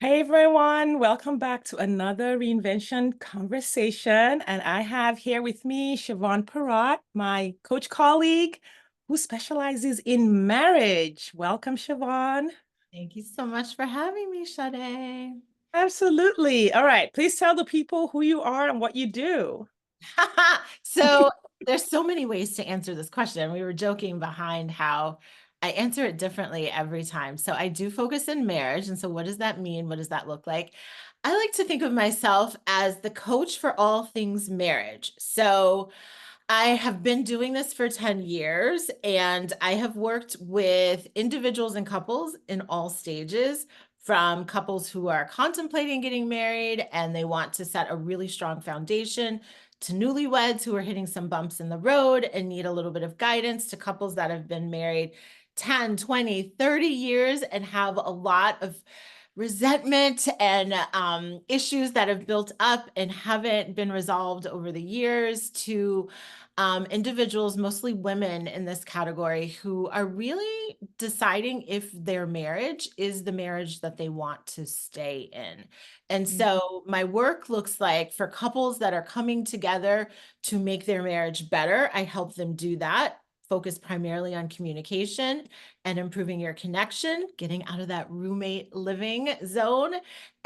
Hey everyone, welcome back to another reinvention conversation. And I have here with me Chavonne Perotte, my coach colleague who specializes in marriage. Welcome, Chavonne. Thank you so much for having me, Sade. Absolutely. All right, please tell the people who you are and what you do. So there's so many ways to answer this question. We were joking behind how I answer it differently every time. So I do focus in marriage. And so what does that mean? What does that look like? I like to think of myself as the coach for all things marriage. So I have been doing this for 10 years and I have worked with individuals and couples in all stages, from couples who are contemplating getting married and they want to set a really strong foundation, to newlyweds who are hitting some bumps in the road and need a little bit of guidance, to couples that have been married 10, 20, 30 years and have a lot of resentment and issues that have built up and haven't been resolved over the years, to individuals, mostly women in this category, who are really deciding if their marriage is the marriage that they want to stay in. And so my work looks like, for couples that are coming together to make their marriage better, I help them do that. Focus primarily on communication and improving your connection, getting out of that roommate living zone.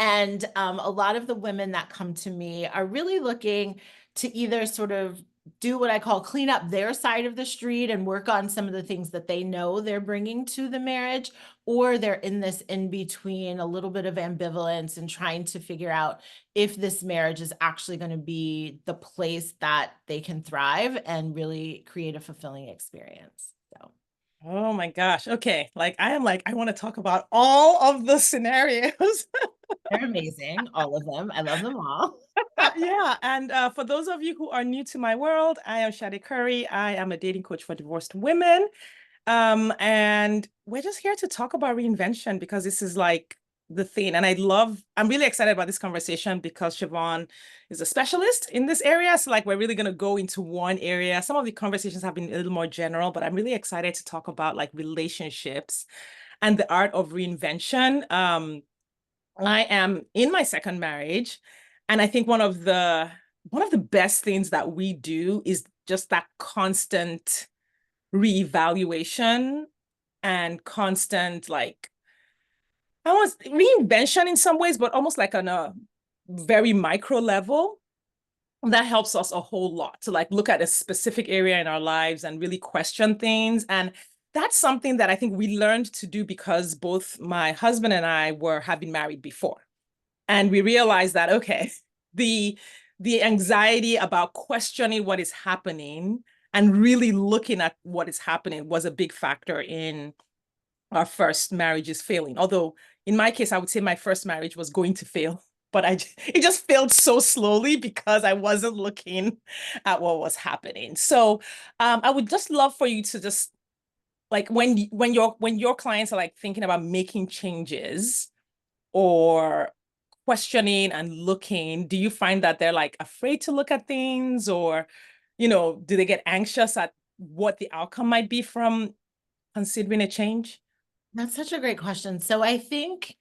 And a lot of the women that come to me are really looking to either sort of do what I call clean up their side of the street and work on some of the things that they know they're bringing to the marriage, or they're in this in between, a little bit of ambivalence and trying to figure out if this marriage is actually going to be the place that they can thrive and really create a fulfilling experience. So Oh my gosh. Okay. I want to talk about all of the scenarios. they're amazing, all of them. I love them all. Yeah, and for those of you who are new to my world, I am Shadi Curry. I am a dating coach for divorced women. And we're just here to talk about reinvention because this is like the thing. And I'm really excited about this conversation because Chavonne is a specialist in this area. So like we're really gonna go into one area. Some of the conversations have been a little more general, but I'm really excited to talk about like relationships and the art of reinvention. I am in my second marriage, and I think one of the best things that we do is just that constant reevaluation and constant like almost reinvention in some ways, but almost like on a very micro level. That helps us a whole lot to like look at a specific area in our lives and really question things. And that's something that I think we learned to do because both my husband and I have been married before. And we realized that, okay, the the anxiety about questioning what is happening and really looking at what is happening was a big factor in our first marriages failing. Although in my case, I would say my first marriage was going to fail, but it just failed so slowly because I wasn't looking at what was happening. So I would just love for you to just like when your clients are like thinking about making changes or questioning and looking, do you find that they're like afraid to look at things, or do they get anxious at what the outcome might be from considering a change? That's such a great question. So I think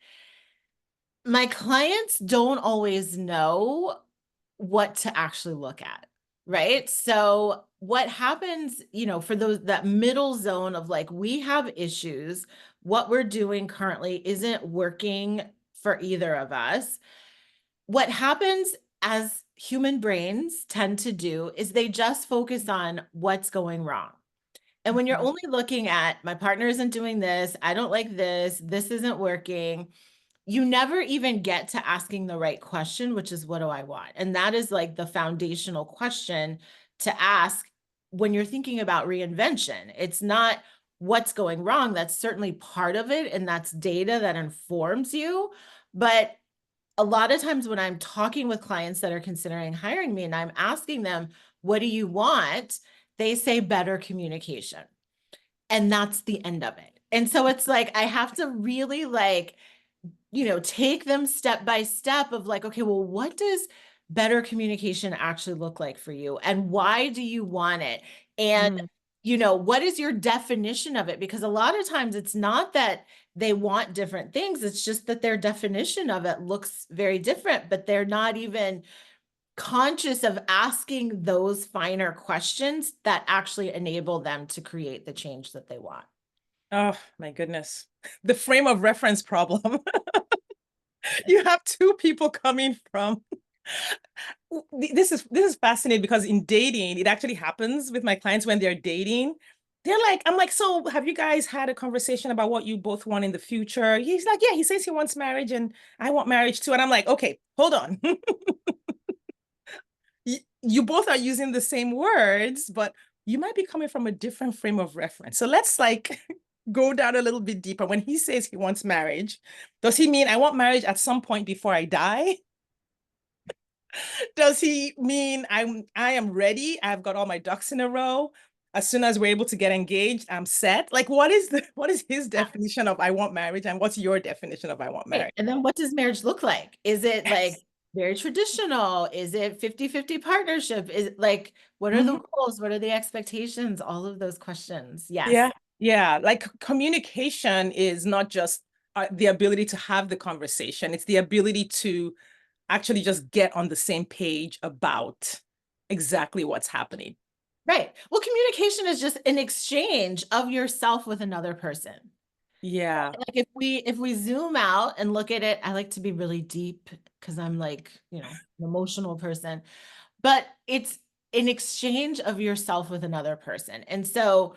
my clients don't always know what to actually look at, right? So what happens, for those, that middle zone of like, we have issues, what we're doing currently isn't working for either of us. What happens, as human brains tend to do, is they just focus on what's going wrong. And when you're Mhm. only looking at, my partner isn't doing this, I don't like this isn't working, you never even get to asking the right question, which is, what do I want? And that is like the foundational question to ask when you're thinking about reinvention. It's not what's going wrong. That's certainly part of it. And that's data that informs you. But a lot of times when I'm talking with clients that are considering hiring me and I'm asking them, what do you want? They say better communication. And that's the end of it. And so it's like, I have to really like, take them step by step of like, okay, well, what does better communication actually look like for you? And why do you want it? And, Mm. what is your definition of it? Because a lot of times it's not that they want different things. It's just that their definition of it looks very different, but they're not even conscious of asking those finer questions that actually enable them to create the change that they want. Oh my goodness. The frame of reference problem. You have two people coming from this is fascinating because in dating, it actually happens with my clients when they're dating. They're like, I'm like, so have you guys had a conversation about what you both want in the future? He's like, yeah, he says he wants marriage and I want marriage too. And I'm like, okay, hold on. You both are using the same words, but you might be coming from a different frame of reference. So let's like go down a little bit deeper. When he says he wants marriage, does he mean I want marriage at some point before I die? Does he mean I am ready? I've got all my ducks in a row. As soon as we're able to get engaged, I'm set. Like what is his definition of I want marriage and what's your definition of I want Right. marriage? And then what does marriage look like? Is it like Yes. very traditional? Is it 50-50 partnership? Is it like, what are the Mhm. rules? What are the expectations? All of those questions. Yes. Yeah. Yeah. Like communication is not just the ability to have the conversation, it's the ability to actually just get on the same page about exactly what's happening. Right. Well, communication is just an exchange of yourself with another person. Yeah. Like if we zoom out and look at it, I like to be really deep because I'm like, an emotional person, but it's an exchange of yourself with another person. And so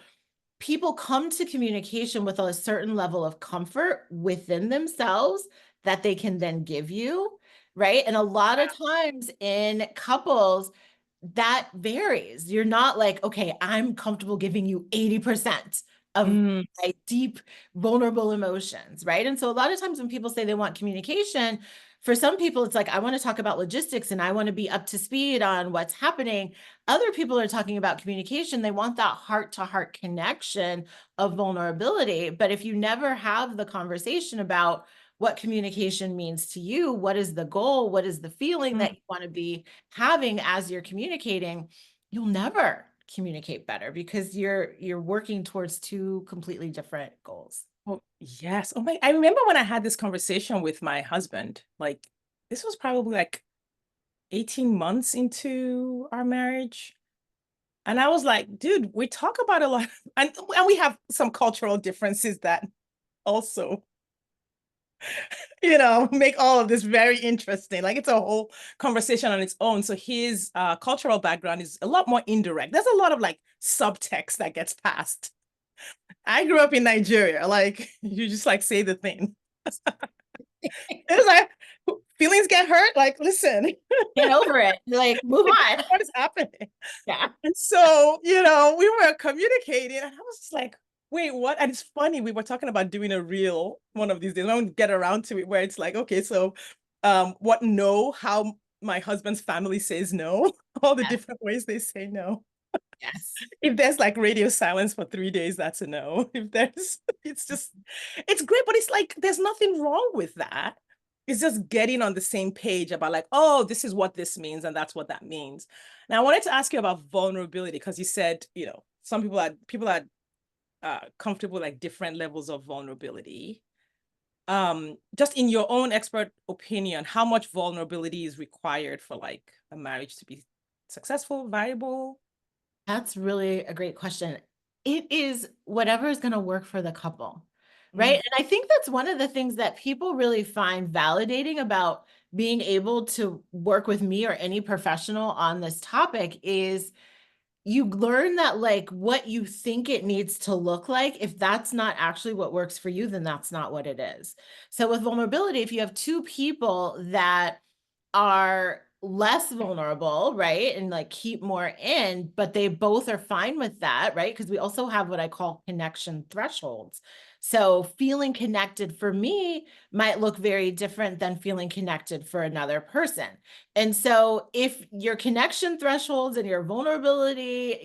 people come to communication with a certain level of comfort within themselves that they can then give you, right? And a lot of times in couples, that varies. You're not like, okay, I'm comfortable giving you 80% of Mm, my deep, vulnerable emotions, right? And so a lot of times when people say they want communication, for some people, it's like, I want to talk about logistics and I want to be up to speed on what's happening. Other people are talking about communication. They want that heart to heart connection of vulnerability. But if you never have the conversation about what communication means to you, what is the goal, what is the feeling that mm. you want to be having as you're communicating, you'll never communicate better because you're working towards two completely different goals. Oh, yes. Oh my, I remember when I had this conversation with my husband, like this was probably like 18 months into our marriage. And I was like, dude, we talk about a lot and we have some cultural differences that also, make all of this very interesting. Like it's a whole conversation on its own. So his cultural background is a lot more indirect. There's a lot of like subtext that gets passed. I grew up in Nigeria. Like you just like say the thing. It's like feelings get hurt. Like, listen, Get over it. Like, move on. what is happening? Yeah. And so, we were communicating, and I was just like, wait, what? And it's funny, we were talking about doing a reel one of these days. I won't get around to it where it's like, okay, so what no, how my husband's family says no, all the Yes. different ways they say no. Yes. If there's like radio silence for 3 days, that's a no. If there's, it's great, but it's like there's nothing wrong with that. It's just getting on the same page about like, oh, this is what this means, and that's what that means. Now, I wanted to ask you about vulnerability because you said, some people are comfortable with like different levels of vulnerability. Just in your own expert opinion, how much vulnerability is required for like a marriage to be successful, viable? That's really a great question. It is whatever is going to work for the couple, right? Mm, And I think that's one of the things that people really find validating about being able to work with me or any professional on this topic is you learn that like what you think it needs to look like, if that's not actually what works for you, then that's not what it is. So with vulnerability, if you have two people that are less vulnerable, right? And like keep more in, but they both are fine with that, right? Because we also have what I call connection thresholds. So feeling connected for me might look very different than feeling connected for another person. And so if your connection thresholds and your vulnerability,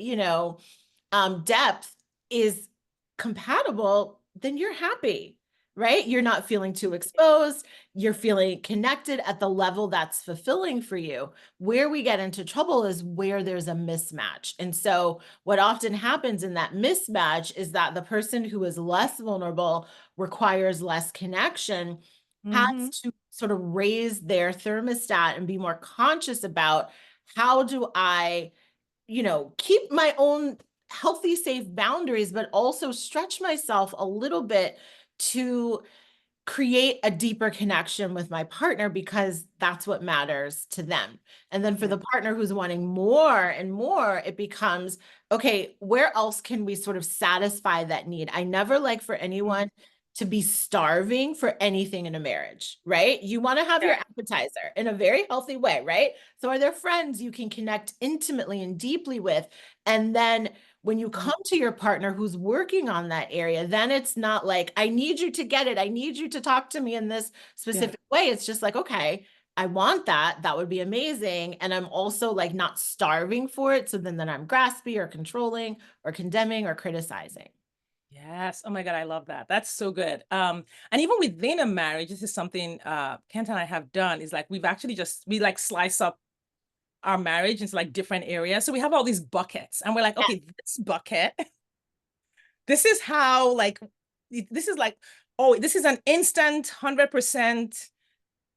depth is compatible, then you're happy. right? You're not feeling too exposed. You're feeling connected at the level that's fulfilling for you. Where we get into trouble is where there's a mismatch. And so, what often happens in that mismatch is that the person who is less vulnerable, requires less connection, has Mm-hmm. to sort of raise their thermostat and be more conscious about, how do I, keep my own healthy, safe boundaries, but also stretch myself a little bit to create a deeper connection with my partner, because that's what matters to them. And then for Yeah. the partner who's wanting more and more, it becomes, okay, where else can we sort of satisfy that need? I never like for anyone to be starving for anything in a marriage, right? You want to have your Yeah. appetizer in a very healthy way, right? So are there friends you can connect intimately and deeply with? And then when you Mhm. come to your partner who's working on that area, then it's not like, I need you to get it. I need you to talk to me in this Yeah. specific way. It's just like, okay, I want that. That would be amazing. And I'm also like not starving for it. So then I'm graspy or controlling or condemning or criticizing. Yes. Oh my God, I love that. That's so good. And even within a marriage, this is something Kent and I have done, is like we've actually just we like slice up our marriage into like different areas. So we have all these buckets and we're like, Yeah. okay, this bucket, this is how like this is like, oh, this is an instant 100%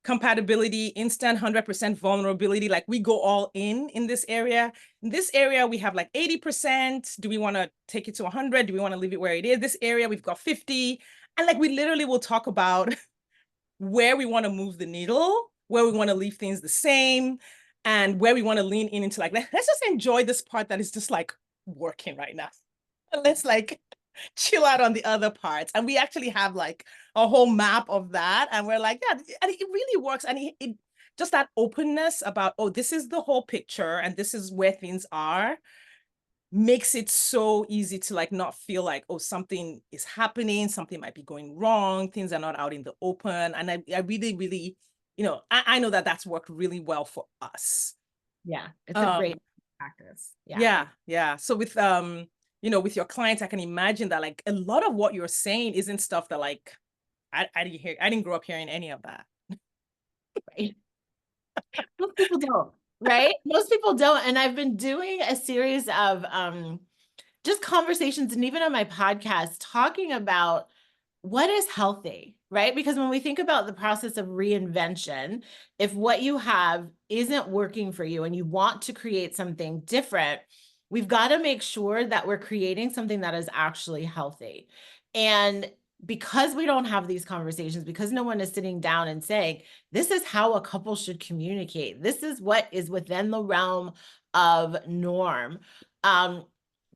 compatibility, instant 100% vulnerability. Like we go all in this area. In this area, we have like 80%. Do we want to take it to 100? Do we want to leave it where it is? This area, we've got 50. And like we literally will talk about where we want to move the needle, where we want to leave things the same, and where we want to lean in into like, let's just enjoy this part that is just like working right now. And let's like chill out on the other parts. And we actually have like a whole map of that. And we're like, yeah, and it really works. And it just that openness about, oh, this is the whole picture and this is where things are, makes it so easy to like not feel like, oh, something is happening, something might be going wrong, things are not out in the open. And I really, really, I know that that's worked really well for us. Yeah. It's a great Um, practice. Yeah. yeah, yeah. So with with your clients, I can imagine that like a lot of what you're saying isn't stuff that like I didn't grow up hearing any of that. Right. Most people don't, right? Most people don't. And I've been doing a series of just conversations, and even on my podcast, talking about what is healthy, right? Because when we think about the process of reinvention, if what you have isn't working for you and you want to create something different, we've got to make sure that we're creating something that is actually healthy. And because we don't have these conversations, because no one is sitting down and saying, this is how a couple should communicate, this is what is within the realm of norm. Um,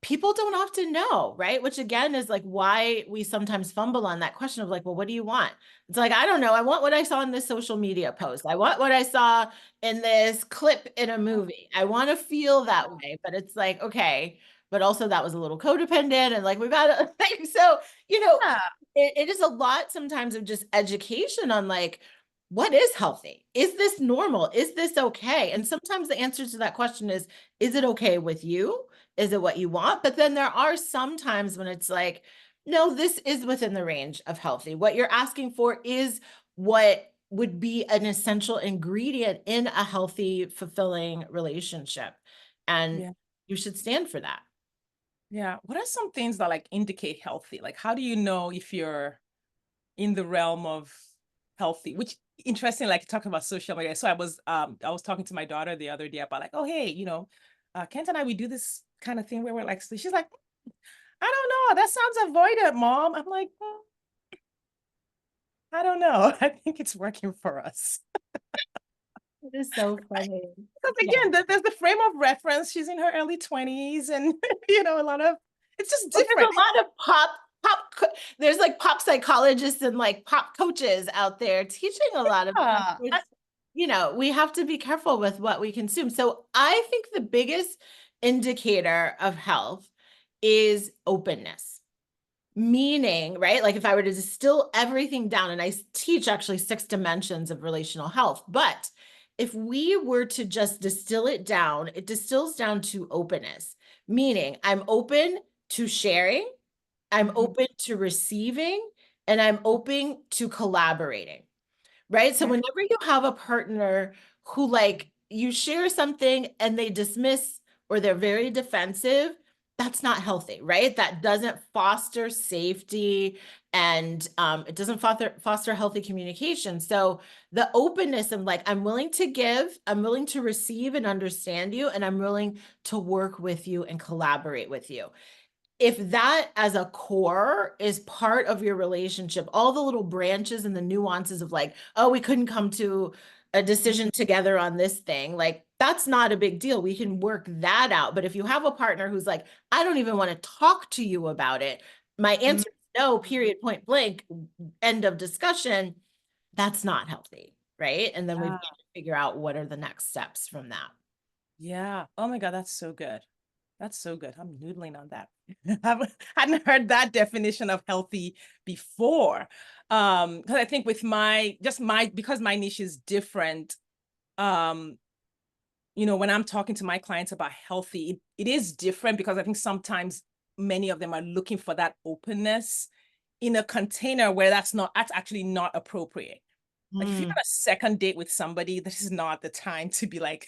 People don't often know, right? Which again is like why we sometimes fumble on that question of like, well, what do you want? It's like, I don't know. I want what I saw in this social media post. I want what I saw in this clip in a movie. I want to feel that way. But it's like, okay, but also that was a little codependent. And like, we got to, like, so, Yeah, it is a lot sometimes of just education on like, what is healthy? Is this normal? Is this okay? And sometimes the answer to that question is it okay with you? Is it what you want? But then there are some times when it's like, no, this is within the range of healthy. What you're asking for is what would be an essential ingredient in a healthy, fulfilling relationship. And yeah, you should stand for that. yeah. What are some things that like indicate healthy? Like, how do you know if you're in the realm of healthy? Which interesting, like talking about social media. So I was talking to my daughter the other day about like, oh hey, Kent and I, we do this kind of thing where we're like, so she's like, I don't know, that sounds avoidant, mom. I'm like, I don't know. I think it's working for us. It is so funny. Because Yeah. again, there's the frame of reference. She's in her early 20s, and a lot of it's just Well, there's different. a lot of there's like pop psychologists and like pop coaches out there teaching a lot of stuff, Yeah. which, we have to be careful with what we consume. So I think the biggest indicator of health is openness. Meaning, right? Like if I were to distill everything down, and I teach actually 6 dimensions of relational health, but if we were to just distill it down, it distills down to openness, meaning I'm open to sharing, I'm Mhm. open to receiving, and I'm open to collaborating. Right. So Yeah. whenever you have a partner who, like, you share something and they dismiss or they're very defensive, that's not healthy, right? That doesn't foster safety, and it doesn't foster healthy communication. So the openness of, like, I'm willing to give, I'm willing to receive and understand you, and I'm willing to work with you and collaborate with you. If that as a core is part of your relationship, all the little branches and the nuances of, like, oh, we couldn't come to a decision together on this thing, like, that's not a big deal. We can work that out. But if you have a partner who's like, I don't even want to talk to you about it, my Mhm. answer is no, period, point blank, end of discussion, that's not healthy, right? And then we've Yeah. got to figure out what are the next steps from that. Yeah. Oh my God, that's so good. That's so good. I'm noodling on that. I hadn't heard that definition of healthy before. Because I think with because my niche is different, um, when I'm talking to my clients about healthy, it is different because I think sometimes many of them are looking for that openness in a container where that's actually not appropriate. Like if you're Mm. on a second date with somebody, this is not the time to be like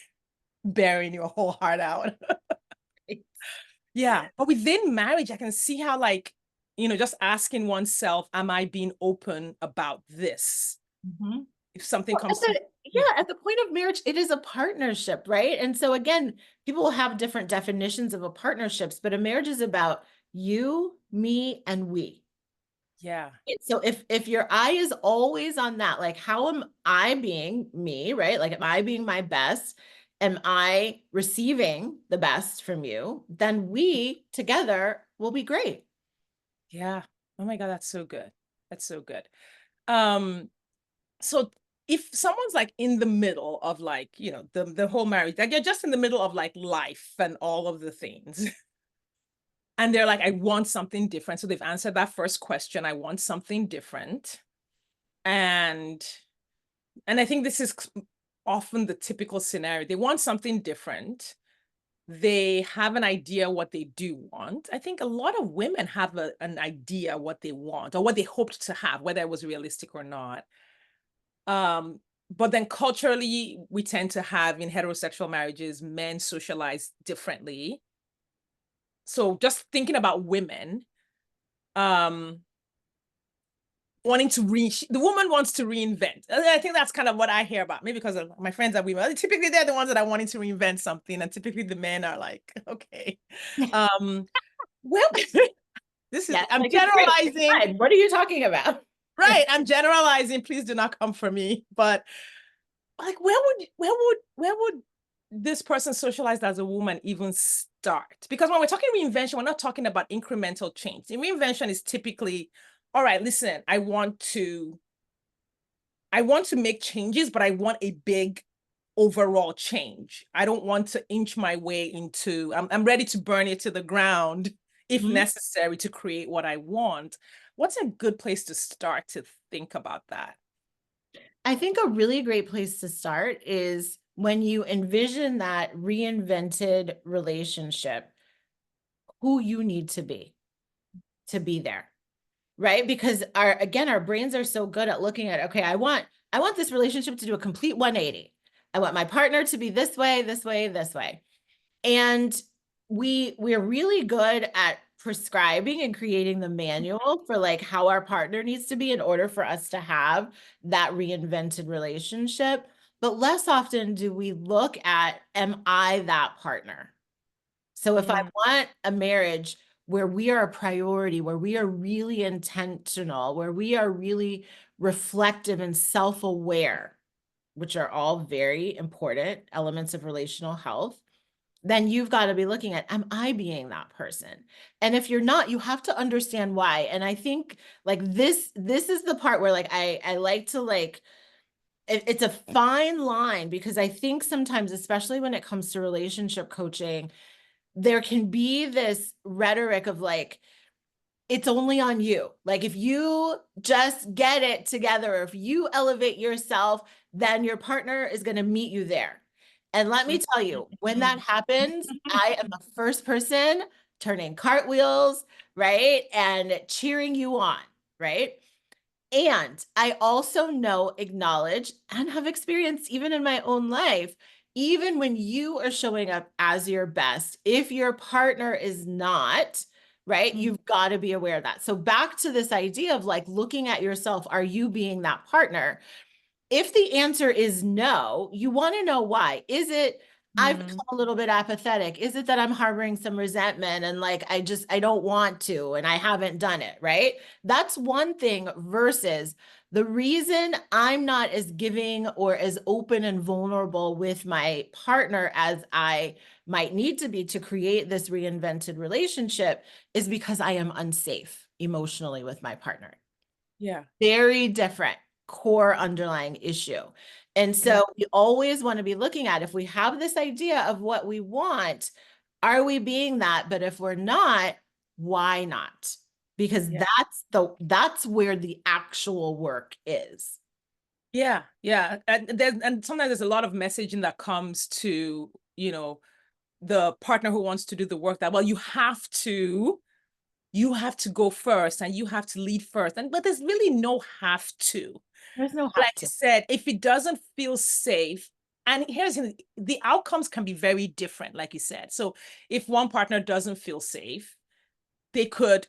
bearing your whole heart out. Yeah. But within marriage, I can see how, like, just asking oneself, am I being open about this? Mhm. If something Well, comes to, yeah, at the point of marriage, it is a partnership, right? And so again, people will have different definitions of a partnerships, but a marriage is about you, me, and we. yeah, So if your eye is always on that, like, how am I being me, right? Like, am I being my best? Am I receiving the best from you? Then we together will be great. yeah. Oh my God, that's so good. That's so good. Um, so if someone's like in the middle of, like, the whole marriage, like you're just in the middle of like life and all of the things, and they're like, I want something different. So they've answered that first question, I want something different. And I think this is often the typical scenario. They want something different. They have an idea what they do want. I think a lot of women have an idea what they want or what they hoped to have, whether it was realistic or not. Um, but then culturally, we tend to have in heterosexual marriages, men socialize differently. So just thinking about women, um, the woman wants to reinvent. I think that's kind of what I hear about. Maybe because of my friends are women. Typically, they're the ones that are wanting to reinvent something, and typically the men are like, okay. Um, well, Yeah, I'm like, it's great. It's generalizing, fine. What are you talking about? right? I'm generalizing. Please do not come for me. But like, where would this person socialized as a woman even start? Because when we're talking reinvention, we're not talking about incremental change. The reinvention is typically, all right, listen, I want to make changes, but I want a big overall change. I don't want to inch my way I'm ready to burn it to the ground if Mhm. necessary to create what I want. What's a good place to start to think about that? I think a really great place to start is when you envision that reinvented relationship, who you need to be there, right? Because our brains are so good at looking at, okay, I want this relationship to do a complete 180. I want my partner to be this way, this way, this way. And we're really good at prescribing and creating the manual for, like, how our partner needs to be in order for us to have that reinvented relationship. But less often do we look at, am I that partner? So if I Mm, want a marriage where we are a priority, where we are really intentional, where we are really reflective and self-aware, which are all very important elements of relational health, then you've got to be looking at, am I being that person? And if you're not, you have to understand why. And I think, like, this is the part where, like, I like to, like, it's a fine line, because I think sometimes, especially when it comes to relationship coaching, there can be this rhetoric of, like, it's only on you. Like, if you just get it together, or if you elevate yourself, then your partner is going to meet you there. And let me mm, tell you, when that mm. happens, I am the first person turning cartwheels, right? And cheering you on, right? And I also know, acknowledge, and have experienced even in my own life, even when you are showing up as your best, if your partner is not, right, Mhm. you've got to be aware of that. So back to this idea of like looking at yourself, are you being that partner? If the answer is no, you want to know why. Is it I've become Mhm. a little bit apathetic? Is it that I'm harboring some resentment and like I don't want to and I haven't done it, right? That's one thing versus the reason I'm not as giving or as open and vulnerable with my partner as I might need to be to create this reinvented relationship is because I am unsafe emotionally with my partner. Yeah. Very different core underlying issue. And Yeah. so we always want to be looking at if we have this idea of what we want, are we being that? But if we're not, why not? Because Yeah. that's where the actual work is. Yeah. Yeah. And sometimes there's a lot of messaging that comes to, the partner who wants to do the work that, well, you have to go first and you have to lead first. But there's really no have to. There's no Like have I to. said, if it doesn't feel safe, and the outcomes can be very different, like you said. So if one partner doesn't feel safe, they could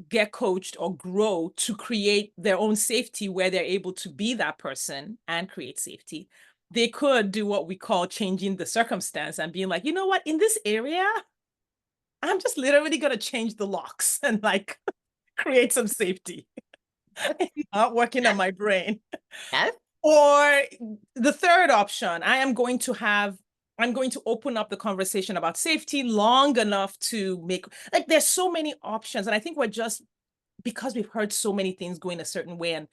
get coached or grow to create their own safety where they're able to be that person and create safety. They could do what we call changing the circumstance and being like, you know what, in this area, I'm just literally going to change the locks and like create some safety. Not working on my brain. Yes. Or the third option, I'm going to open up the conversation about safety long enough to make, like, there's so many options. And I think we're just, because we've heard so many things going a certain way. And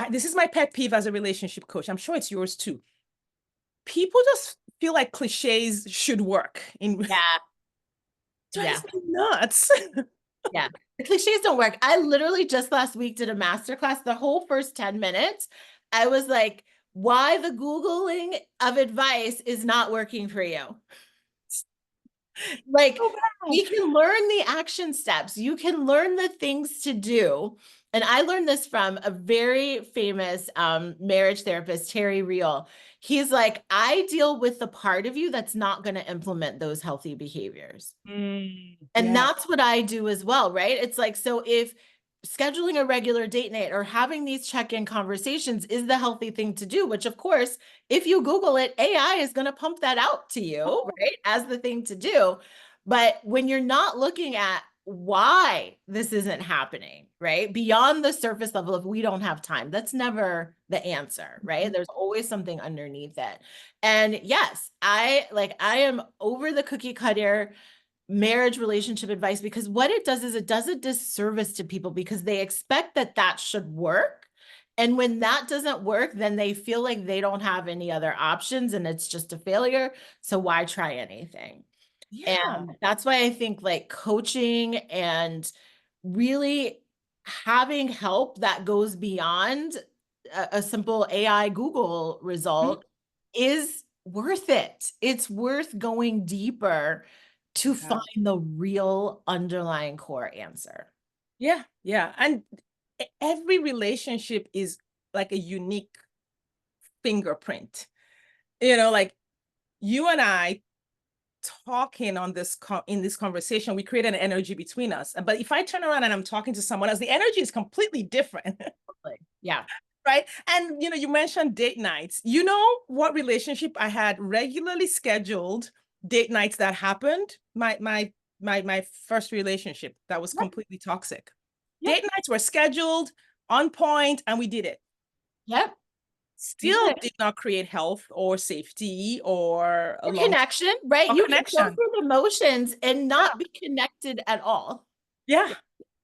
this is my pet peeve as a relationship coach. I'm sure it's yours too. People just feel like cliches should work. Yeah. Yeah. Drives me nuts. Yeah. The cliches don't work. I literally just last week did a masterclass. The whole first 10 minutes, I was like, why the Googling of advice is not working for you. Like, So bad. we can learn the action steps. You can learn the things to do. And I learned this from a very famous marriage therapist, Terry Real. He's like, I deal with the part of you that's not going to implement those healthy behaviors. And Yeah. that's what I do as well, right? It's like, so if scheduling a regular date night or having these check-in conversations is the healthy thing to do, which of course, if you Google it, AI is going to pump that out to you, Oh, right? As the thing to do. But when you're not looking at why this isn't happening, right? Beyond the surface level of we don't have time, that's never the answer, right? There's always something underneath it. And yes, I am over the cookie cutter marriage relationship advice because what it does is it does a disservice to people because they expect that that should work. And when that doesn't work, then they feel like they don't have any other options and it's just a failure. So why try anything? yeah. And that's why I think like coaching and really having help that goes beyond a simple AI Google Mhm. result is worth it. It's worth going deeper to Yeah. find the real underlying core answer. Yeah. Yeah. And every relationship is like a unique fingerprint. Like you and I talking on in this conversation, we create an energy between us. But if I turn around and I'm talking to someone else, the energy is completely different. Like, yeah. Right. And you mentioned date nights. You know what relationship I had regularly scheduled date nights that happened? My first relationship that was Yep. completely toxic. Yep. Date nights were scheduled on point and we did it. Yep. You did Still it. did not create health or safety or a Or long connection, right? or You can go connection. through the motions and Yeah. not be connected at all. Yeah. Yeah.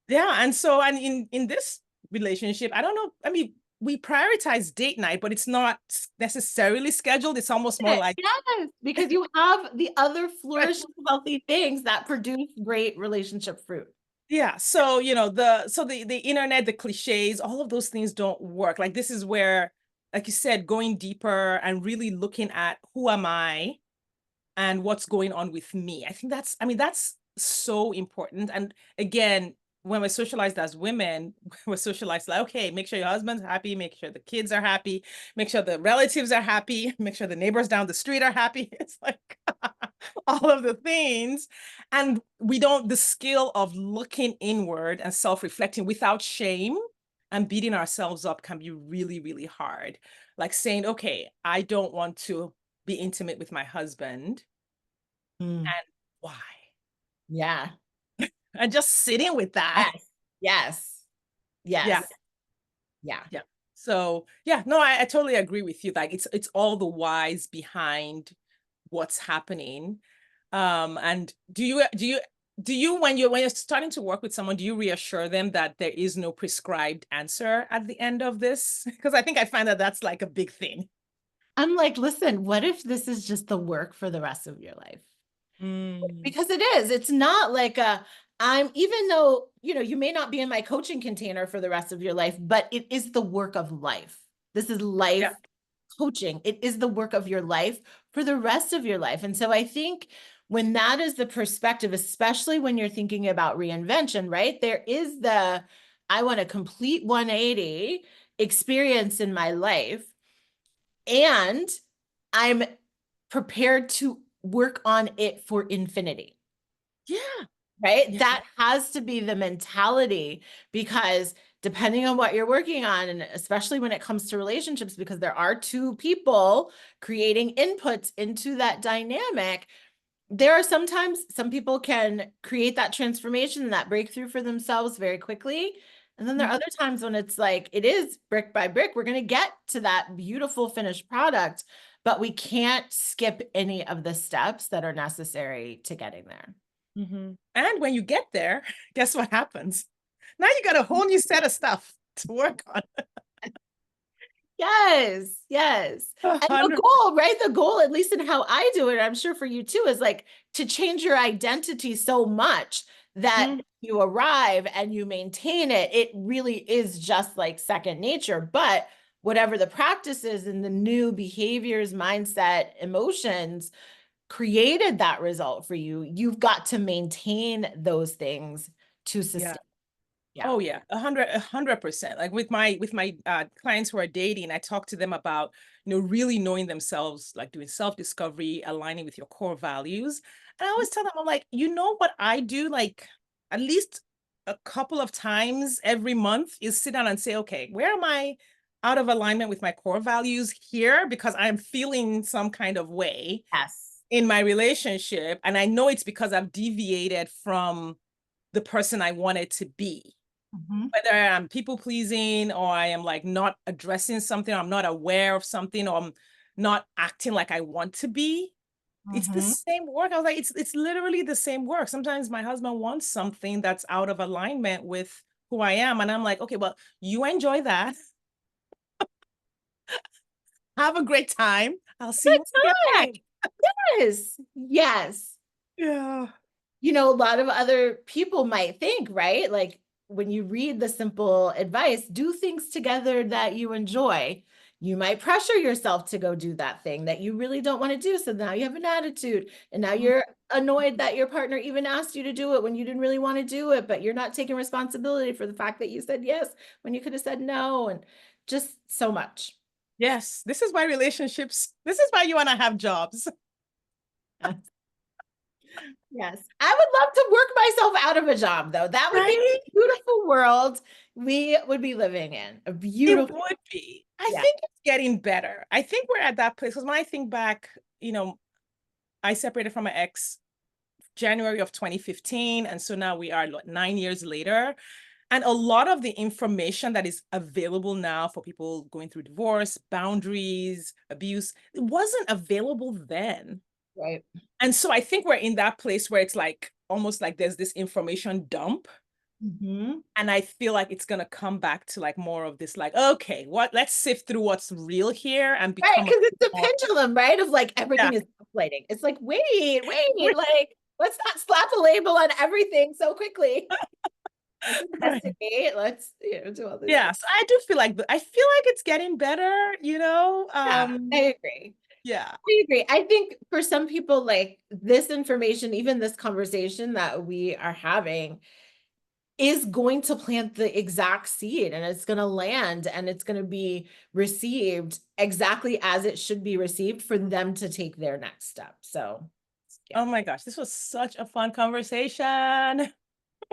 Yeah. And so, and in this relationship, I don't know. I mean, we prioritize date night, but it's not necessarily scheduled. It's almost more like, Yes, because you have the other flourishing healthy things that produce great relationship fruit. yeah. So, the internet, the cliches, all of those things don't work. Like this is where, like you said, going deeper and really looking at who am I and what's going on with me. I think that's so important. And again, when we're socialized as women, we're socialized like, okay, make sure your husband's happy, make sure the kids are happy, make sure the relatives are happy, make sure the neighbors down the street are happy. It's like all of the things. And we don't, the skill of looking inward and self-reflecting without shame and beating ourselves up can be really, really hard. Like saying, okay, I don't want to be intimate with my husband. Mm. And why? Yeah. And just sitting with that. Yes. Yes. Yeah. Yes. Yeah. Yeah. So yeah, no, I totally agree with you. Like it's all the whys behind what's happening. And do you when you're starting to work with someone, do you reassure them that there is no prescribed answer at the end of this? Because I think I find that that's like a big thing. I'm like, listen, what if this is just the work for the rest of your life? Mm, Because it is. It's not like even though, you may not be in my coaching container for the rest of your life, but it is the work of life. This is yeah. life coaching. It is the work of your life for the rest of your life. And so I think when that is the perspective, especially when you're thinking about reinvention, right? There is I want a complete 180 experience in my life, and I'm prepared to work on it for infinity. Yeah. Right? Yeah. That has to be the mentality, because depending on what you're working on, and especially when it comes to relationships, because there are two people creating inputs into that dynamic, there are sometimes some people can create that transformation and that breakthrough for themselves very quickly. And then there are Mhm. other times when it's like, it is brick by brick. We're going to get to that beautiful finished product, but we can't skip any of the steps that are necessary to getting there. Mhm. And when you get there, guess what happens? Now you got a whole new set of stuff to work on. Yes, yes. And the 100. goal, right? The goal, at least in how I do it, I'm sure for you too, is like to change your identity so much that Mhm. you arrive and you maintain it. It really is just like second nature. But whatever the practices and the new behaviors, mindset, emotions created that result for you, you've got to maintain those things to Yeah. sustain. Yeah. Oh yeah, 100%. Like with my clients who are dating, I talk to them about, really knowing themselves, like doing self-discovery, aligning with your core values. And I always tell them, I'm like, you know what I do, like at least a couple of times every month is sit down and say, okay, where am I out of alignment with my core values here? Because I'm feeling some kind of way Yes. in my relationship. And I know it's because I've deviated from the person I wanted to be, Mhm. whether I'm people pleasing or I am like not addressing something, or I'm not aware of something, or I'm not acting like I want to be. It's the Mhm. same work. I was like, it's literally the same work. Sometimes my husband wants something that's out of alignment with who I am. And I'm like, okay, well, you enjoy that. Have a great time. I'll see you Good when you get back. time. Yes. Yes. Yeah. A lot of other people might think, right? Like when you read the simple advice, do things together that you enjoy. You might pressure yourself to go do that thing that you really don't want to do. So now you have an attitude, and now Mhm. you're annoyed that your partner even asked you to do it when you didn't really want to do it, but you're not taking responsibility for the fact that you said yes when you could have said no, and just so much. Yes, this is why relationships, this is why you and I have jobs, Yes. I would love to work myself out of a job, though. That would be right? a beautiful world we would be living in. A It beautiful, would be. I yeah. think it's getting better. I think we're at that place because when I think back, I separated from my ex January of 2015. And so now we are 9 years later. And a lot of the information that is available now for people going through divorce, boundaries, abuse, it wasn't available then. Right. And so I think we're in that place where it's like almost like there's this information dump. Mhm. And I feel like it's gonna come back to like more of this, like, okay, let's sift through what's real here and Right, become a because it's a more, pendulum, right? Of like yeah, everything is lighting. It's like, wait, like let's not slap a label on everything so quickly. Let's right. investigate. Let's, do all these things. Yes, I do feel like I feel like it's getting better. Yeah, I agree. Yeah. I agree. I think for some people, like this information, even this conversation that we are having, is going to plant the exact seed, and it's going to land, and it's going to be received exactly as it should be received for them to take their next step. So, yeah. Oh my gosh, this was such a fun conversation.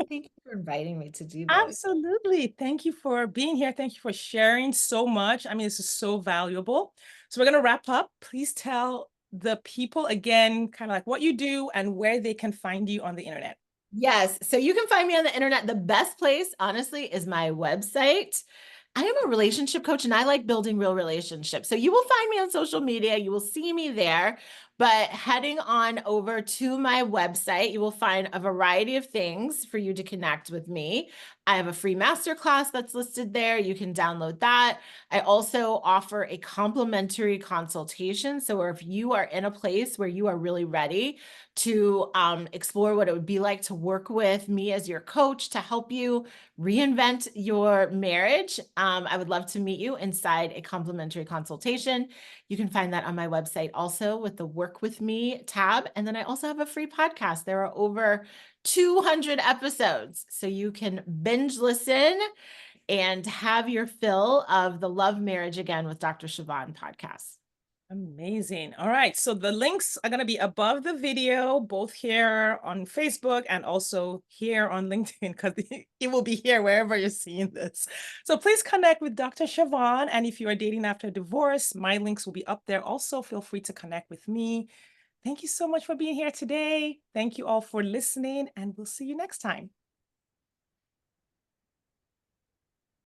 Thank you for inviting me to do this. Absolutely. Thank you for being here. Thank you for sharing so much. I mean, this is so valuable. So we're going to wrap up. Please tell the people again, kind of like what you do and where they can find you on the internet. Yes. So you can find me on the internet. The best place, honestly, is my website. I am a relationship coach and I like building real relationships. So you will find me on social media. You will see me there. But heading on over to my website, you will find a variety of things for you to connect with me. I have a free masterclass that's listed there. You can download that. I also offer a complimentary consultation. So if you are in a place where you are really ready to explore what it would be like to work with me as your coach to help you reinvent your marriage, I would love to meet you inside a complimentary consultation. You can find that on my website also with the Work With Me tab. And then I also have a free podcast. There are over 200 episodes. So you can binge listen and have your fill of the Love Marriage Again with Dr. Chavonne podcast. Amazing. All right. So the links are going to be above the video, both here on Facebook and also here on LinkedIn, because it will be here wherever you're seeing this. So please connect with Dr. Chavonne. And if you are dating after divorce, my links will be up there. Also, feel free to connect with me. Thank you so much for being here today. Thank you all for listening, and we'll see you next time.